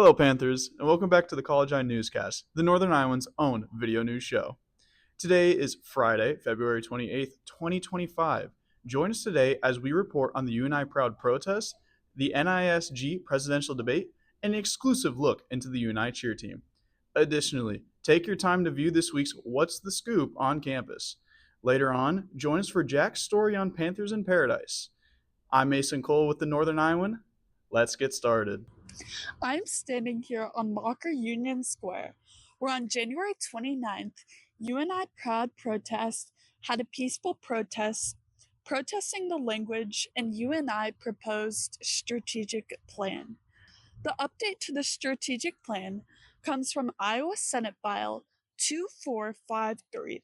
Hello, Panthers, and welcome back to the College Eye Newscast, the Northern Iowan's own video news show. Today is Friday, February 28th, 2025. Join us today as we report on the UNI Proud protest, the NISG presidential debate, and an exclusive look into the UNI cheer team. Additionally, take your time to view this week's What's the Scoop on campus. Later on, join us for Jack's story on Panthers in Paradise. I'm Mason Cole with the Northern Iowan. Let's get started. I'm standing here on Mocker Union Square, where on January 29th, UNI Proud protest had a peaceful protest protesting the language and UNI proposed strategic plan. The update to the strategic plan comes from Iowa Senate File 2453,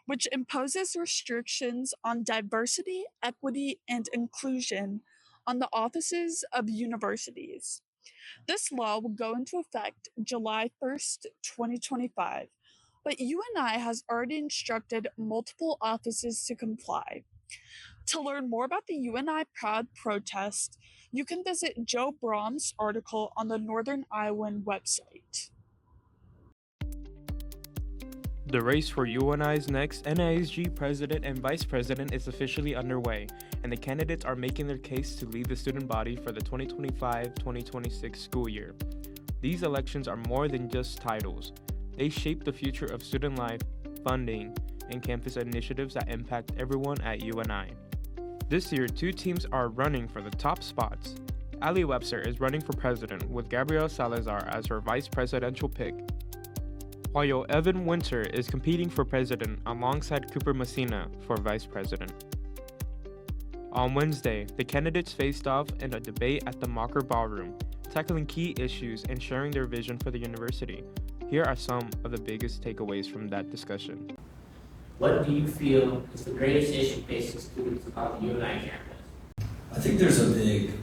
which imposes restrictions on diversity, equity, and inclusion on the offices of universities. This law will go into effect July 1st, 2025, but UNI has already instructed multiple offices to comply. To learn more about the UNI Proud protest, you can visit Joe Brom's article on the Northern Iowan website. The race for UNI's next NISG president and vice president is officially underway, and the candidates are making their case to lead the student body for the 2025-2026 school year. These elections are more than just titles. They shape the future of student life, funding, and campus initiatives that impact everyone at UNI. This year, two teams are running for the top spots. Ali Webster is running for president with Gabrielle Salazar as her vice presidential pick, while Evan Winter is competing for president alongside Cooper Messina for vice president. On Wednesday, the candidates faced off in a debate at the Mocker Ballroom, tackling key issues and sharing their vision for the university. Here are some of the biggest takeaways from that discussion. What do you feel is the greatest issue facing students about the UNI campus? I think there's a big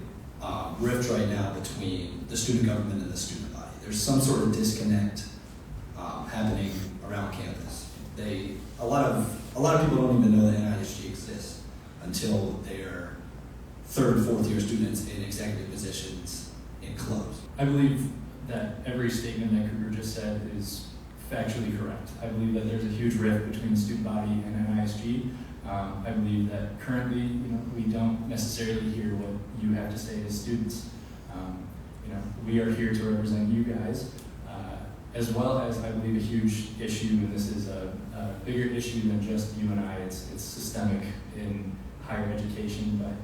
rift right now between the student government and the student body. There's some sort of disconnect happening around campus. A lot of people don't even know that NISG exists until they're third, fourth year students in executive positions in clubs. I believe that every statement that Cooper just said is factually correct. I believe that there's a huge rift between the student body and NISG. I believe that currently, we don't necessarily hear what you have to say as students. We are here to represent you guys. As well as, I believe, a huge issue, and this is a bigger issue than just UNI, it's systemic in higher education, but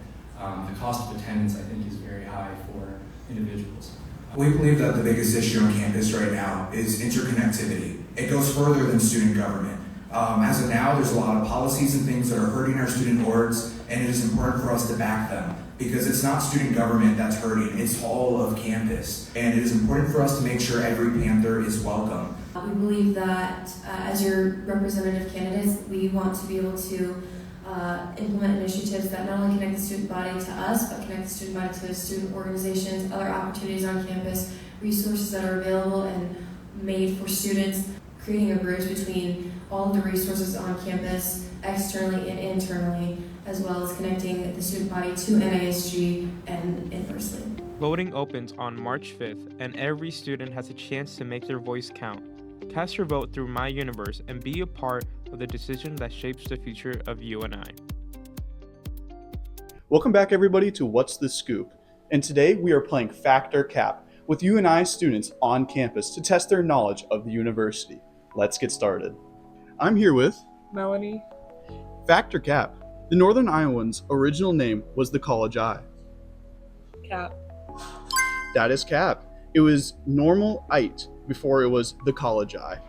the cost of attendance, I think, is very high for individuals. We believe that the biggest issue on campus right now is interconnectivity. It goes further than student government. As of now, there's a lot of policies and things that are hurting our student orgs, and it is important for us to back them, because it's not student government that's hurting, it's all of campus. And it is important for us to make sure every Panther is welcome. We believe that as your representative candidates, we want to be able to implement initiatives that not only connect the student body to us, but connect the student body to student organizations, other opportunities on campus, resources that are available and made for students, creating a bridge between all of the resources on campus, externally and internally, as well as connecting the student body to NISG and inversely. Voting opens on March 5th, and every student has a chance to make their voice count. Cast your vote through My Universe and be a part of the decision that shapes the future of UNI. Welcome back, everybody, to What's the Scoop? And today we are playing Fact or Cap with UNI students on campus to test their knowledge of the university. Let's get started. I'm here with Melanie. Fact or Cap. The Northern Iowans' original name was the College Eye. Cap. That is Cap. It was Normal Ite before it was the College Eye.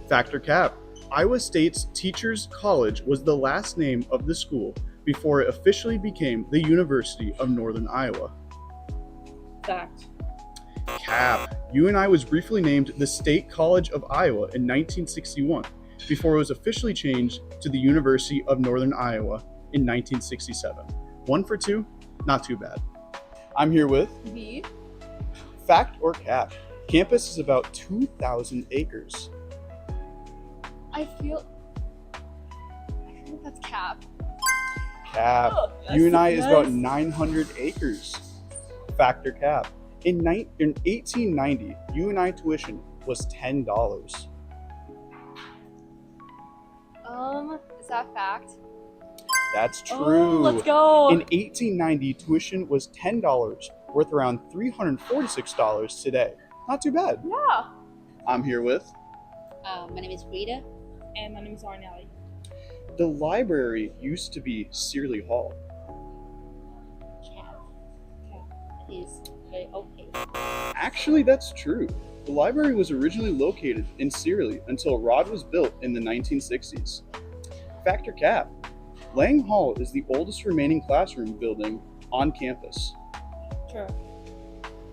Fact or Cap. Iowa State's Teachers College was the last name of the school before it officially became the University of Northern Iowa. Fact. Cap. UNI was briefly named the State College of Iowa in 1961 before it was officially changed to the University of Northern Iowa in 1967. 1 for 2, not too bad. I'm here with B. Fact or Cap. Campus is about 2,000 acres. I feel that's Cap. Cap. Oh, yes, UNI is about yes. 900 acres. Fact or Cap. In 1890, UNI tuition was $10. Is that fact? That's true. Oh, let's go. In 1890, tuition was $10, worth around $346 today. Not too bad. Yeah. I'm here with My name is Rita. And my name is Arnelli. the library used to be Searley Hall. Cat. That is very okay. Actually, that's true. The library was originally located in Searley until Rod was built in the 1960s. Factor Cap. Lang Hall is the oldest remaining classroom building on campus. True.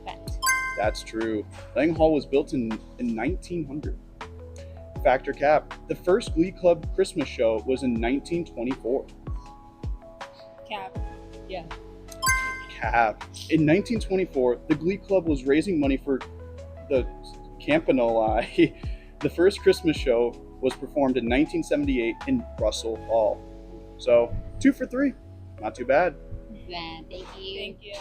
Fact. That's true. Lang Hall was built in 1900. Factor Cap. The first Glee Club Christmas show was in 1924. Cap. Yeah. Cap. In 1924, the Glee Club was raising money for the Campanile. The first Christmas show was performed in 1978 in Russell Hall. So, 2 for 3. Not too bad. Thank you. Thank you.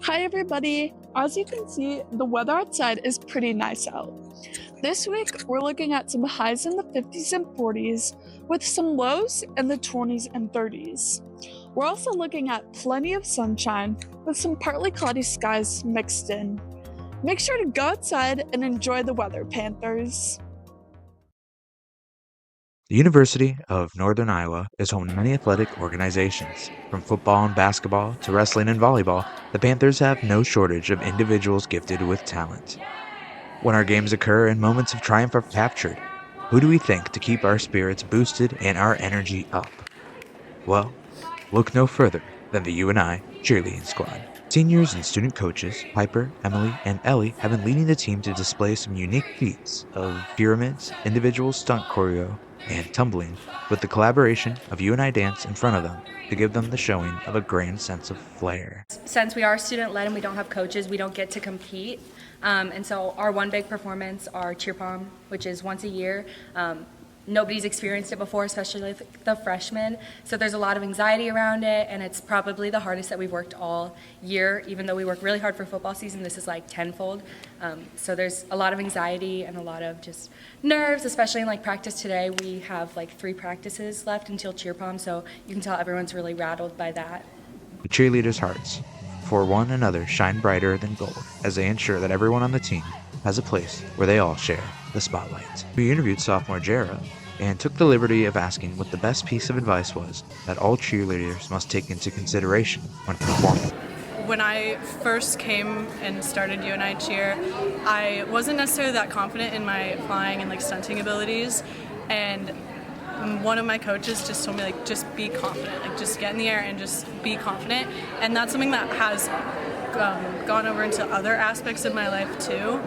Hi everybody! As you can see, the weather outside is pretty nice out. This week, we're looking at some highs in the 50s and 40s, with some lows in the 20s and 30s. We're also looking at plenty of sunshine, with some partly cloudy skies mixed in. Make sure to go outside and enjoy the weather, Panthers. The University of Northern Iowa is home to many athletic organizations. From football and basketball to wrestling and volleyball, the Panthers have no shortage of individuals gifted with talent. When our games occur and moments of triumph are captured, who do we think to keep our spirits boosted and our energy up? Well, look no further than the UNI cheerleading squad. Seniors and student coaches, Piper, Emily, and Ellie, have been leading the team to display some unique feats of pyramids, individual stunt choreo, and tumbling, with the collaboration of UNI Dance in front of them to give them the showing of a grand sense of flair. Since we are student-led and we don't have coaches, we don't get to compete. And so our one big performance, our cheer pom, which is once a year. Nobody's experienced it before, especially the freshmen. So there's a lot of anxiety around it, and it's probably the hardest that we've worked all year. Even though we work really hard for football season, this is like tenfold. So there's a lot of anxiety and a lot of just nerves, especially in like practice today. We have like 3 practices left until cheer pom, so you can tell everyone's really rattled by that. The cheerleaders' hearts for one another shine brighter than gold as they ensure that everyone on the team has a place where they all share the spotlight. We interviewed sophomore Jara and took the liberty of asking what the best piece of advice was that all cheerleaders must take into consideration when performing. When I first came and started UNI Cheer, I wasn't necessarily that confident in my flying and like stunting abilities, and one of my coaches just told me like just be confident, like just get in the air and just be confident, and that's something that has gone over into other aspects of my life too,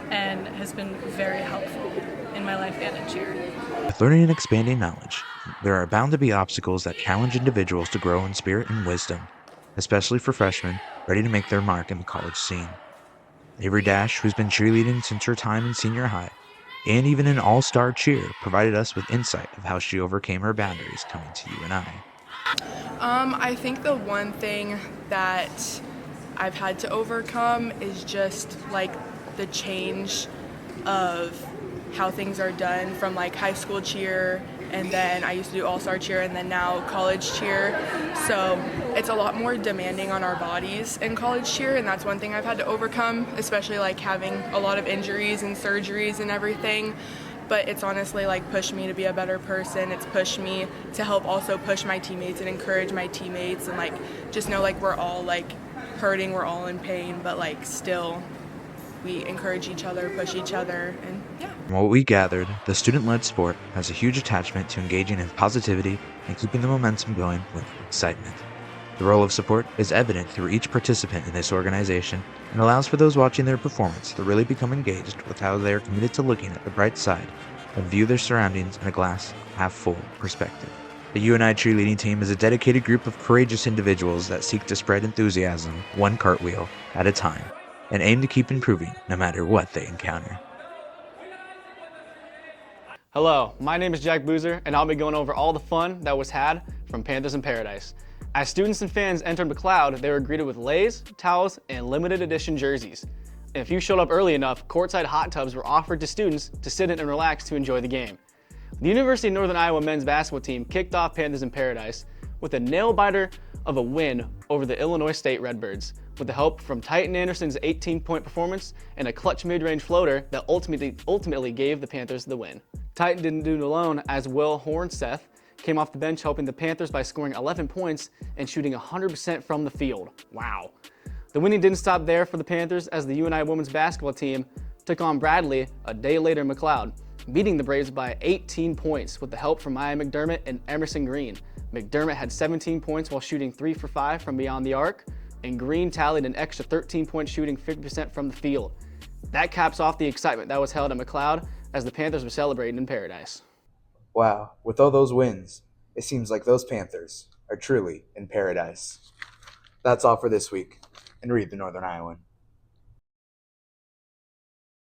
and has been very helpful in my life and in cheer. With learning and expanding knowledge, there are bound to be obstacles that challenge individuals to grow in spirit and wisdom, especially for freshmen ready to make their mark in the college scene. Avery Dash, who's been cheerleading since her time in senior high, and even an all-star cheer, provided us with insight of how she overcame her boundaries coming to UNI. I think the one thing that I've had to overcome is just like the change of how things are done from like high school cheer, and then I used to do all-star cheer, and then now college cheer. So it's a lot more demanding on our bodies in college cheer, and that's one thing I've had to overcome, especially like having a lot of injuries and surgeries and everything. But it's honestly like pushed me to be a better person. It's pushed me to help also push my teammates and encourage my teammates, and like just know like we're all like hurting, we're all in pain, but like still we encourage each other, push each other, and yeah. From what we gathered, the student-led sport has a huge attachment to engaging in positivity and keeping the momentum going with excitement. The role of support is evident through each participant in this organization and allows for those watching their performance to really become engaged with how they are committed to looking at the bright side and view their surroundings in a glass half full perspective. The UNI cheerleading team is a dedicated group of courageous individuals that seek to spread enthusiasm one cartwheel at a time and aim to keep improving no matter what they encounter. Hello, my name is Jack Boozer, and I'll be going over all the fun that was had from Panthers in Paradise. As students and fans entered McLeod, they were greeted with leis, towels, and limited edition jerseys. And if you showed up early enough, courtside hot tubs were offered to students to sit in and relax to enjoy the game. The University of Northern Iowa men's basketball team kicked off Panthers in Paradise with a nail-biter of a win over the Illinois State Redbirds, with the help from Titan Anderson's 18-point performance and a clutch mid-range floater that ultimately gave the Panthers the win. Titan didn't do it alone, as Will Hornseth came off the bench helping the Panthers by scoring 11 points and shooting 100% from the field. Wow. The winning didn't stop there for the Panthers, as the UNI women's basketball team took on Bradley a day later in McLeod, beating the Braves by 18 points with the help from Maya McDermott and Emerson Green. McDermott had 17 points while shooting 3 for 5 from beyond the arc, and Green tallied an extra 13 points shooting 50% from the field. That caps off the excitement that was held at McLeod as the Panthers were celebrating in Paradise. Wow, with all those wins, it seems like those Panthers are truly in paradise. That's all for this week, and read the Northern Iowan.